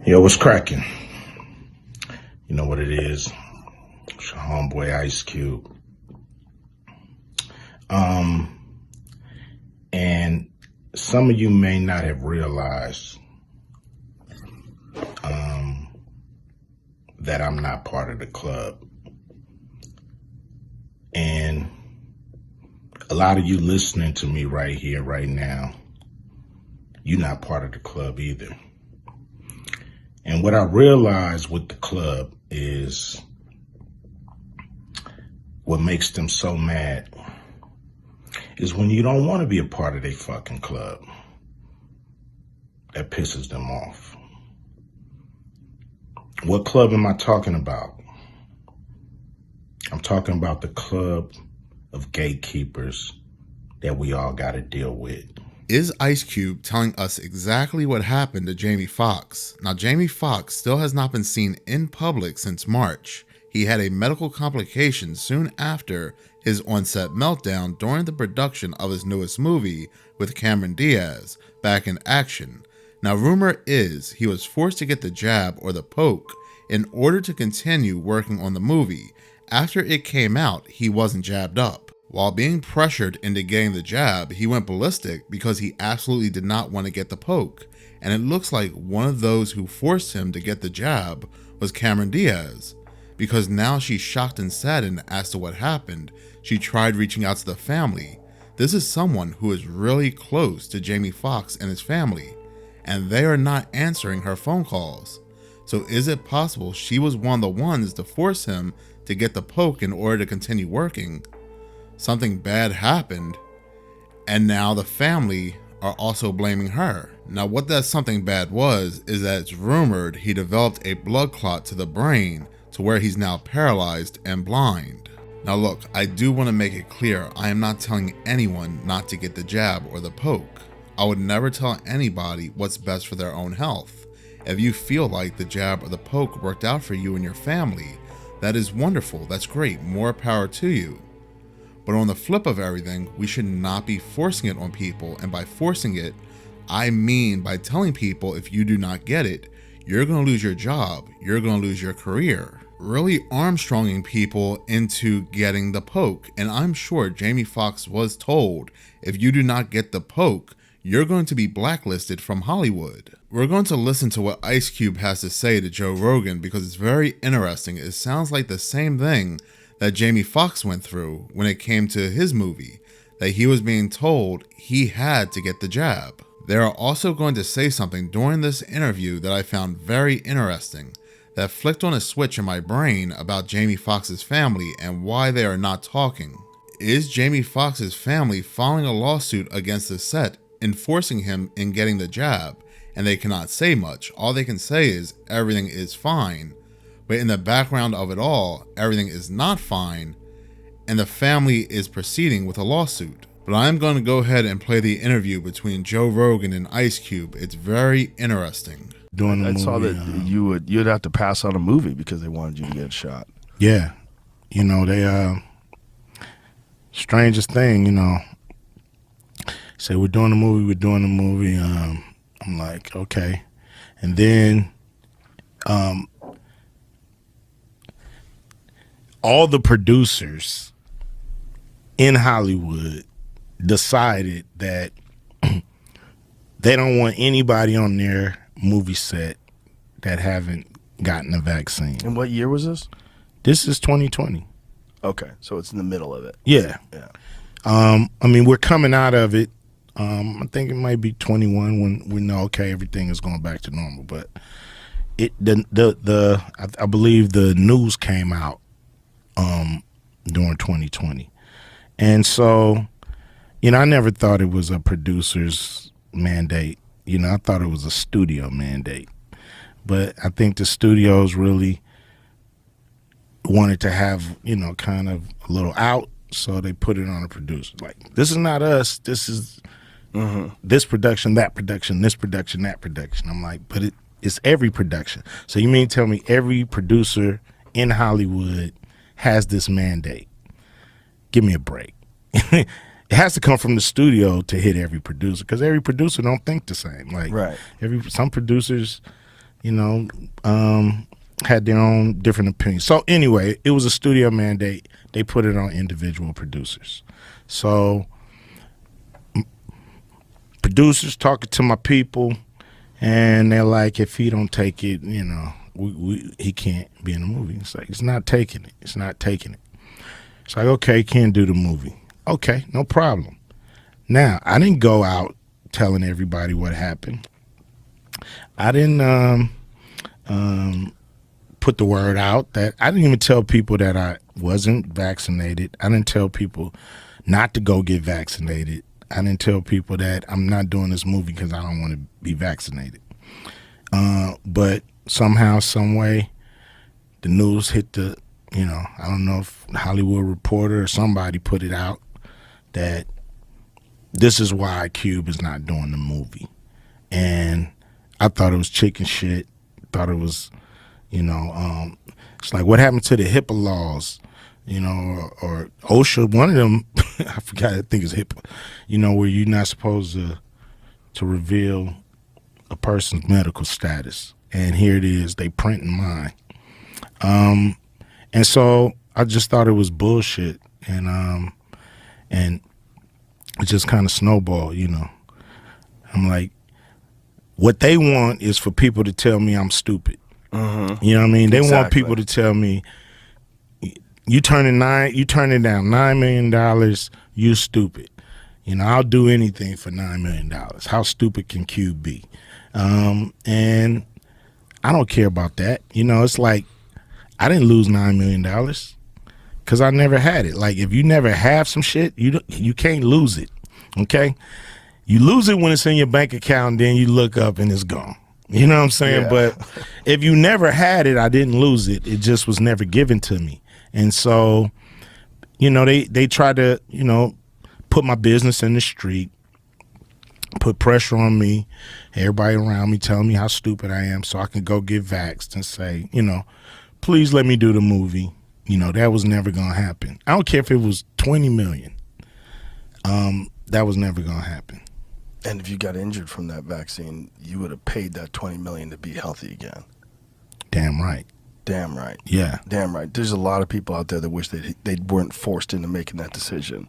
Yo, what's cracking? You know what it is. It's your homeboy Ice Cube. And some of you may not have realized that I'm not part of the club. And a lot of you listening to me right here, right now, you're not part of the club either. And what I realized with the club is what makes them so mad is when you don't want to be a part of their fucking club. That pisses them off. What club am I talking about? I'm talking about the club of gatekeepers that we all got to deal with. Is Ice Cube telling us exactly what happened to Jamie Foxx? Now, Jamie Foxx still has not been seen in public since March. He had a medical complication soon after his on-set meltdown during the production of his newest movie with Cameron Diaz, Back in Action. Now, rumor is he was forced to get the jab or the poke in order to continue working on the movie. After it came out, he wasn't jabbed up. While being pressured into getting the jab, he went ballistic because he absolutely did not want to get the poke. And it looks like one of those who forced him to get the jab was Cameron Diaz. Because now she's shocked and saddened as to what happened, she tried reaching out to the family. This is someone who is really close to Jamie Foxx and his family, and they are not answering her phone calls. So is it possible she was one of the ones to force him to get the poke in order to continue working? Something bad happened, and now the family are also blaming her. Now, what that something bad was is that it's rumored he developed a blood clot to the brain to where he's now paralyzed and blind. Now look, I do want to make it clear, I am not telling anyone not to get the jab or the poke. I would never tell anybody what's best for their own health. If you feel like the jab or the poke worked out for you and your family, that is wonderful, that's great, more power to you. But on the flip of everything, we should not be forcing it on people, and by forcing it, I mean by telling people if you do not get it, you're going to lose your job, you're going to lose your career. Really armstronging people into getting the poke, and I'm sure Jamie Foxx was told, if you do not get the poke, you're going to be blacklisted from Hollywood. We're going to listen to what Ice Cube has to say to Joe Rogan because it's very interesting. It sounds like the same thing that Jamie Foxx went through when it came to his movie, that he was being told he had to get the jab. They are also going to say something during this interview that I found very interesting, that flicked on a switch in my brain about Jamie Foxx's family and why they are not talking. Is Jamie Foxx's family filing a lawsuit against the set, enforcing him in getting the jab, and they cannot say much? All they can say is everything is fine, but in the background of it all, everything is not fine, and the family is proceeding with a lawsuit. But I'm going to go ahead and play the interview between Joe Rogan and Ice Cube. It's very interesting. I saw that you'd have to pass on a movie because they wanted you to get a shot. Yeah. You know, they, strangest thing, you know, say we're doing a movie, I'm like, okay. And then, all the producers in Hollywood decided that they don't want anybody on their movie set that haven't gotten a vaccine. And what year was this? This is 2020. Okay, so it's in the middle of it. Yeah. I mean, we're coming out of it. I think it might be 21 when we know, okay, everything is going back to normal. But I believe the news came out during 2020. And so, you know, I never thought it was a producer's mandate. You know, I thought it was a studio mandate. But I think the studios really wanted to have, you know, kind of a little out, so they put it on the producer. Like, this is not us. This is this production, that production, this production, that production. I'm like, but it's every production. So you mean tell me every producer in Hollywood has this mandate? Give me a break. It has to come from the studio to hit every producer, because every producer don't think the same. Like, right. Some producers, had their own different opinions. So anyway, it was a studio mandate. They put it on individual producers. So producers talking to my people, and they're like, if he don't take it, he can't be in the movie. It's like, it's not taking it. It's not taking it. It's like, okay, can't do the movie. Okay, no problem. Now, I didn't go out telling everybody what happened. I didn't put the word out that I didn't even tell people that I wasn't vaccinated. I didn't tell people not to go get vaccinated. I didn't tell people that I'm not doing this movie because I don't want to be vaccinated. But somehow, some way, the news hit the, I don't know if Hollywood Reporter or somebody put it out that this is why Cube is not doing the movie. And I thought it was chicken shit. Thought it was, it's like, what happened to the HIPAA laws, or OSHA, one of them, I forgot, I think it's HIPAA, where you're not supposed to reveal a person's medical status. And here it is, they printing mine. And so I just thought it was bullshit. And it just kind of snowballed, I'm like, what they want is for people to tell me I'm stupid. Mm-hmm. You know what I mean? They want people to tell me, you turning down $9 million, you stupid. I'll do anything for $9 million. How stupid can Cube be? And I don't care about that. It's like, I didn't lose $9 million because I never had it. Like, if you never have some shit, you can't lose it. Okay? You lose it when it's in your bank account, then you look up and it's gone. You know what I'm saying? Yeah. But if you never had it, I didn't lose it. It just was never given to me. And so, they try to, put my business in the street, put pressure on me, everybody around me telling me how stupid I am so I can go get vaxxed and say, please let me do the movie. That was never going to happen. I don't care if it was 20 million. That was never going to happen. And if you got injured from that vaccine, you would have paid that $20 million to be healthy again. Damn right. Damn right. Yeah. Damn right. There's a lot of people out there that wish they weren't forced into making that decision.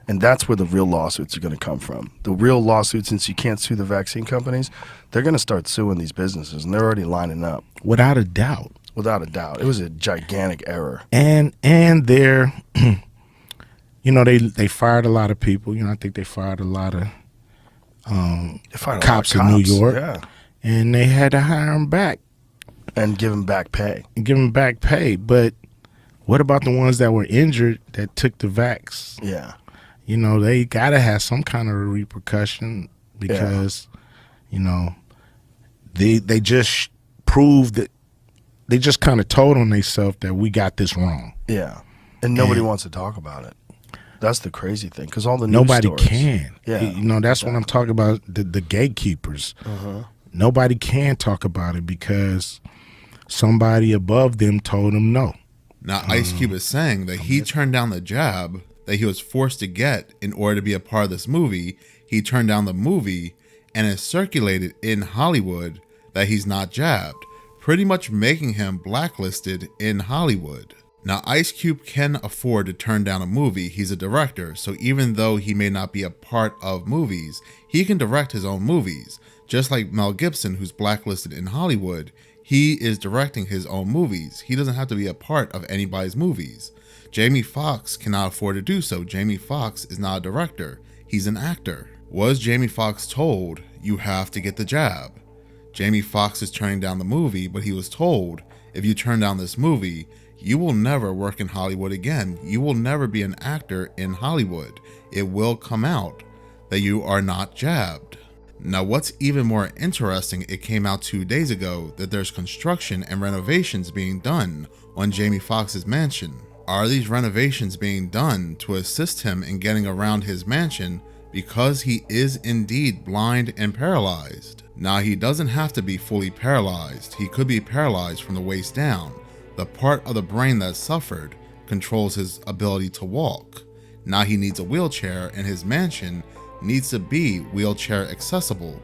And that's where the real lawsuits are going to come from. The real lawsuits, since you can't sue the vaccine companies, they're going to start suing these businesses, and they're already lining up. Without a doubt. Without a doubt. It was a gigantic error. And they're, they fired a lot of people. I think they fired a lot of cops in New York. Yeah. And they had to hire them back. And give them back pay. But what about the ones that were injured that took the vax? Yeah. They got to have some kind of a repercussion because, they just proved that they just kind of told on themselves that we got this wrong. Yeah. And nobody wants to talk about it. That's the crazy thing, because all the news nobody stories, can. Yeah. That's what I'm talking about, the gatekeepers. Uh-huh. Nobody can talk about it because somebody above them told them no. Now, Ice Cube is saying that he turned down the job that he was forced to get in order to be a part of this movie. He turned down the movie, and it circulated in Hollywood that he's not jabbed, pretty much making him blacklisted in Hollywood. Now, Ice Cube can afford to turn down a movie. He's a director, so even though he may not be a part of movies, he can direct his own movies. Just like Mel Gibson, who's blacklisted in Hollywood, he is directing his own movies. He doesn't have to be a part of anybody's movies. Jamie Foxx cannot afford to do so. Jamie Foxx is not a director. He's an actor. Was Jamie Foxx told, you have to get the jab? Jamie Foxx is turning down the movie, but he was told, if you turn down this movie, you will never work in Hollywood again. You will never be an actor in Hollywood. It will come out that you are not jabbed. Now, what's even more interesting, it came out 2 days ago that there's construction and renovations being done on Jamie Foxx's mansion. Are these renovations being done to assist him in getting around his mansion because he is indeed blind and paralyzed? Now, he doesn't have to be fully paralyzed. He could be paralyzed from the waist down. The part of the brain that suffered controls his ability to walk. Now he needs a wheelchair, and his mansion needs to be wheelchair accessible.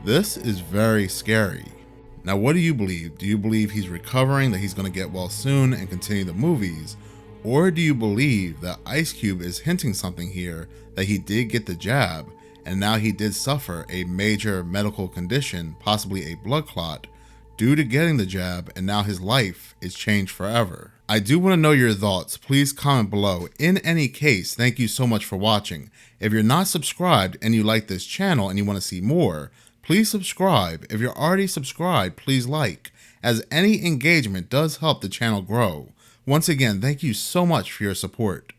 This is very scary. Now, what do you believe? Do you believe he's recovering, that he's going to get well soon and continue the movies? Or do you believe that Ice Cube is hinting something here, that he did get the jab and now he did suffer a major medical condition, possibly a blood clot, due to getting the jab, and now his life is changed forever? I do want to know your thoughts. Please comment below. In any case, thank you so much for watching. If you're not subscribed and you like this channel and you want to see more, please subscribe. If you're already subscribed, please like, as any engagement does help the channel grow. Once again, thank you so much for your support.